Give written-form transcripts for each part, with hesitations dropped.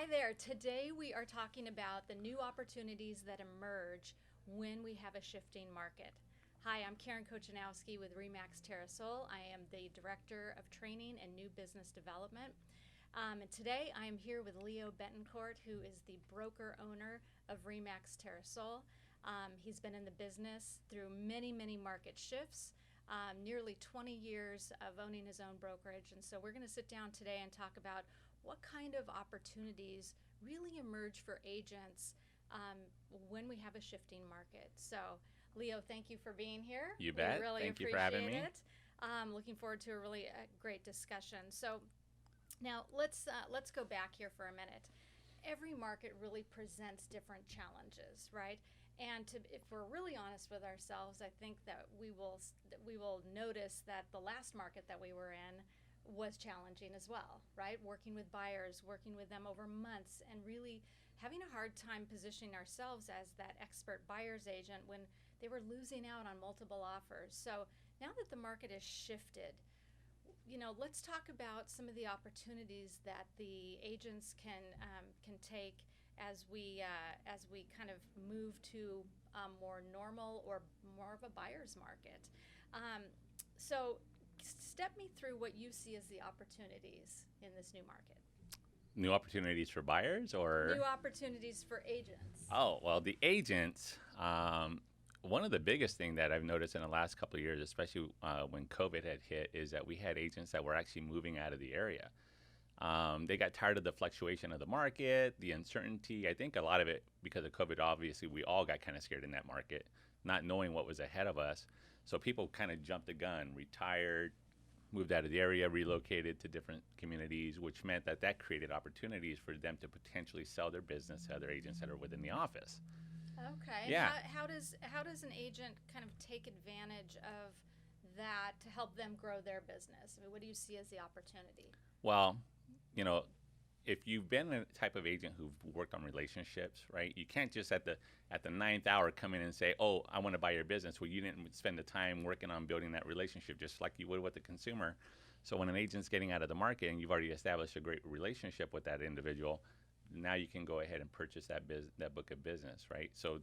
Hi there. Today we are talking about the new opportunities that emerge when we have a shifting market. Hi, I'm Karyn2 with Remax Terrasol. I am the Director of Training and New Business Development. And today I am here with Leo Betancourt, who is the broker owner of Remax Terrasol. He's been in the business through many, many market shifts. Nearly 20 years of owning his own brokerage. And so we're going to sit down today and talk about what kind of opportunities really emerge for agents when we have a shifting market. So, Leo, thank you for being here. You bet. We really Thank you appreciate for having me. it. Looking forward to a really great discussion. So, now let's go back here for a minute. Every market really presents different challenges, right? And if we're really honest with ourselves, I think that we will notice that the last market that we were in was challenging as well, right? Working with buyers, working with them over months, and really having a hard time positioning ourselves as that expert buyer's agent when they were losing out on multiple offers. So now that the market has shifted, let's talk about some of the opportunities that the agents can take as we kind of move to more normal or more of a buyer's market. So step me through what you see as the opportunities in this new market. New opportunities for buyers or? New opportunities for agents. Oh, well, the agents, one of the biggest thing that I've noticed in the last couple of years, especially when COVID had hit, is that we had agents that were actually moving out of the area. They got tired of the fluctuation of the market, the uncertainty. I think a lot of it, because of COVID, obviously, we all got kind of scared in that market, not knowing what was ahead of us. So people kind of jumped the gun, retired, moved out of the area, relocated to different communities, which meant that created opportunities for them to potentially sell their business to other agents that are within the office. Okay. Yeah. And how does an agent kind of take advantage of that to help them grow their business? I mean, what do you see as the opportunity? Well, if you've been a type of agent who've worked on relationships, right? You can't just at the ninth hour come in and say, "Oh, I want to buy your business." Well, you didn't spend the time working on building that relationship, just like you would with the consumer. So when an agent's getting out of the market and you've already established a great relationship with that individual, now you can go ahead and purchase that book of business, right? So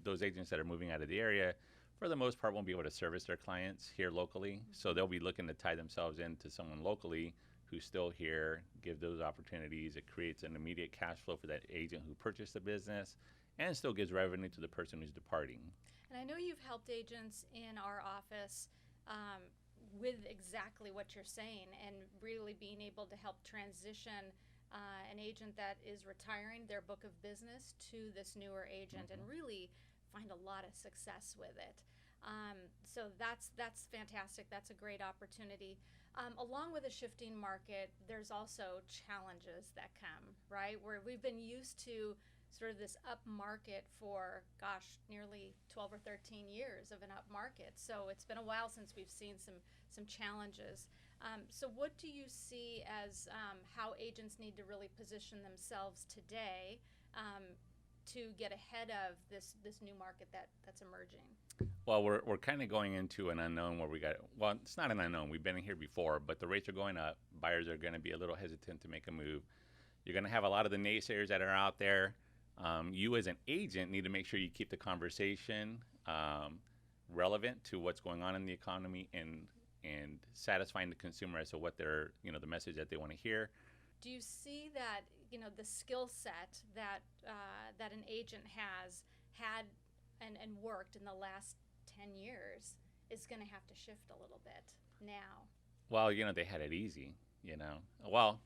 those agents that are moving out of the area, for the most part, won't be able to service their clients here locally. So they'll be looking to tie themselves into someone locally who's still here, give those opportunities. It creates an immediate cash flow for that agent who purchased the business and still gives revenue to the person who's departing. And I know you've helped agents in our office with exactly what you're saying and really being able to help transition an agent that is retiring their book of business to this newer agent and really find a lot of success with it. So that's fantastic. That's a great opportunity. Along with a shifting market, there's also challenges that come, right? Where we've been used to sort of this up market for, nearly 12 or 13 years of an up market. So it's been a while since we've seen some challenges. So what do you see as how agents need to really position themselves today to get ahead of this new market that's emerging? Well, we're kind of going into an unknown where it's not an unknown. We've been in here before, but the rates are going up. Buyers are going to be a little hesitant to make a move. You're going to have a lot of the naysayers that are out there. You as an agent need to make sure you keep the conversation relevant to what's going on in the economy and satisfying the consumer as to what they're, the message that they want to hear. Do you see that, the skill set that an agent has had and worked in the last 10 years is going to have to shift a little bit now? Well, they had it easy, Well,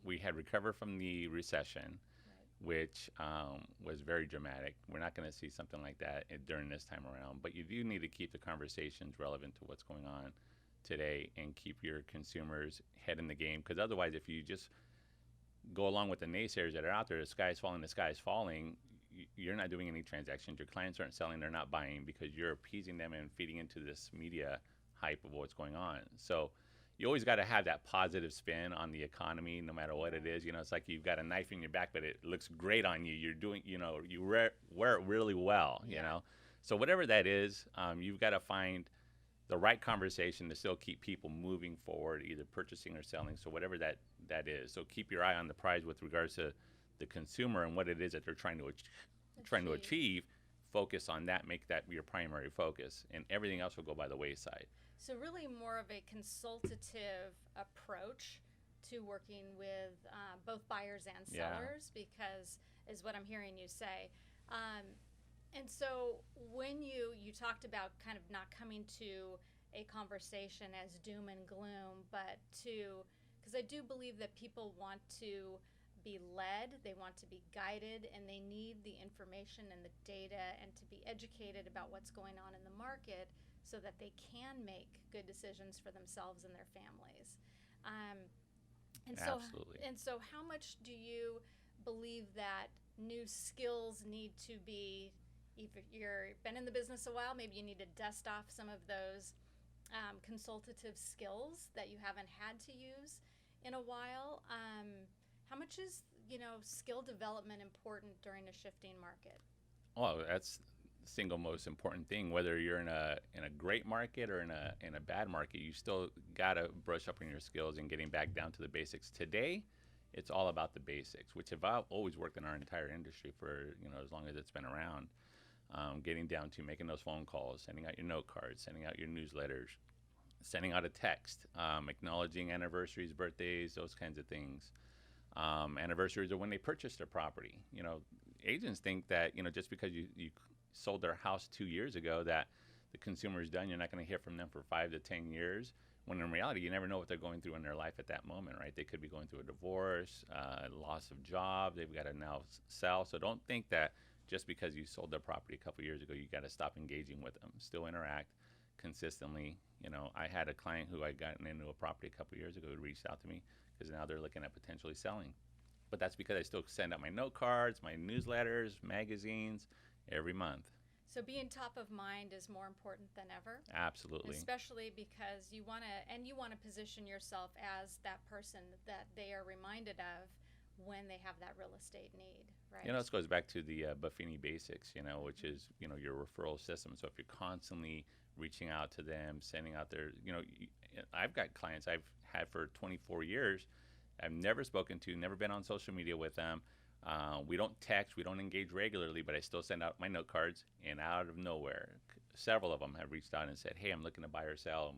we had recovered from the recession, right, which was very dramatic. We're not going to see something like that during this time around, but you do need to keep the conversations relevant to what's going on today and keep your consumers' head in the game, because otherwise, if you just go along with the naysayers that are out there, the sky's falling, you're not doing any transactions. Your clients aren't selling, they're not buying because you're appeasing them and feeding into this media hype of what's going on. So you always got to have that positive spin on the economy, no matter what it is. It's like you've got a knife in your back, but it looks great on you. You're doing, you wear it really well, So whatever that is, you've got to find the right conversation to still keep people moving forward, either purchasing or selling. So whatever that is. So keep your eye on the prize with regards to the consumer and what it is that they're trying to achieve. Focus on that, make that your primary focus, and everything else will go by the wayside. So really more of a consultative approach to working with both buyers and sellers, because is what I'm hearing you say. And so when you talked about kind of not coming to a conversation as doom and gloom, but because I do believe that people want to be led, they want to be guided, and they need the information and the data and to be educated about what's going on in the market so that they can make good decisions for themselves and their families. Absolutely. And so how much do you believe that new skills need to be, if you've been in the business a while, maybe you need to dust off some of those consultative skills that you haven't had to use in a while? How much is skill development important during a shifting market? Well, that's the single most important thing. Whether you're in a great market or in a bad market, you still gotta brush up on your skills and getting back down to the basics. Today, it's all about the basics, which have always worked in our entire industry for as long as it's been around. Getting down to making those phone calls, sending out your note cards, sending out your newsletters, sending out a text, acknowledging anniversaries, birthdays, those kinds of things. Anniversaries are when they purchased their property. Agents think that just because you sold their house 2 years ago that the consumer is done. You're not going to hear from them for 5 to 10 years. When in reality, you never know what they're going through in their life at that moment, right? They could be going through a divorce, loss of job. They've got to now sell. So don't think that just because you sold their property a couple years ago, you got to stop engaging with them. Still interact consistently. I had a client who I'd gotten into a property a couple years ago who reached out to me because now they're looking at potentially selling. But that's because I still send out my note cards, my newsletters, magazines every month. So being top of mind is more important than ever. Absolutely. Especially because you want to position yourself as that person that they are reminded of when they have that real estate need, right? This goes back to the Buffini basics, which is, your referral system. So if you're constantly reaching out to them, sending out their, I've got clients I've had for 24 years I've never spoken to, never been on social media with them. We don't text, we don't engage regularly, but I still send out my note cards, and out of nowhere, several of them have reached out and said, hey, I'm looking to buy or sell,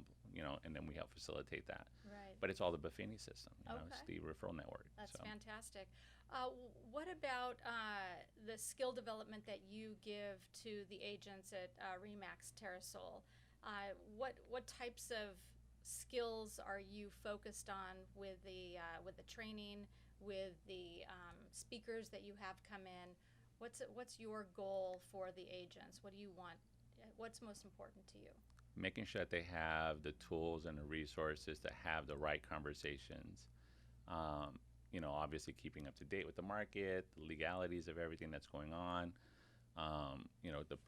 and then we help facilitate that. Right. But it's all the Buffini system, Okay. It's the referral network. That's fantastic. What about the skill development that you give to the agents at Remax Terrasol? What types of skills are you focused on with the training, with the speakers that you have come in? What's your goal for the agents? What do you want? What's most important to you? Making sure that they have the tools and the resources to have the right conversations. Obviously keeping up to date with the market, the legalities of everything that's going on. The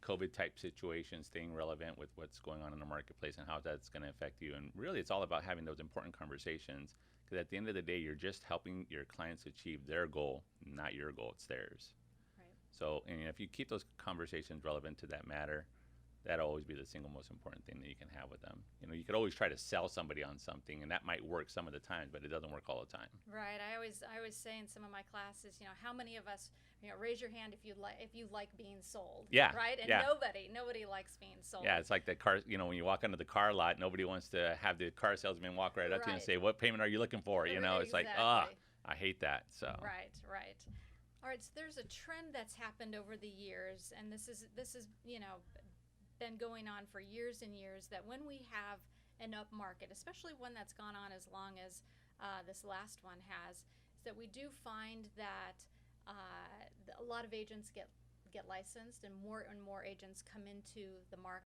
COVID type situation, staying relevant with what's going on in the marketplace and how that's going to affect you. And really, it's all about having those important conversations, because at the end of the day, you're just helping your clients achieve their goal, not your goal. It's theirs. Right. So, and if you keep those conversations relevant to that matter, that'll always be the single most important thing that you can have with them. You could always try to sell somebody on something, and that might work some of the times, but it doesn't work all the time. Right. I always say in some of my classes, how many of us, raise your hand if you like being sold. Yeah. Right. And yeah. nobody likes being sold. Yeah, it's like the car. When you walk onto the car lot, nobody wants to have the car salesman walk right up to you and say, "What payment are you looking for?" It's like, I hate that. So. Right. All right. So there's a trend that's happened over the years, and this is been going on for years and years, that when we have an up market, especially one that's gone on as long as this last one has, is that we do find that a lot of agents get licensed, and more agents come into the market.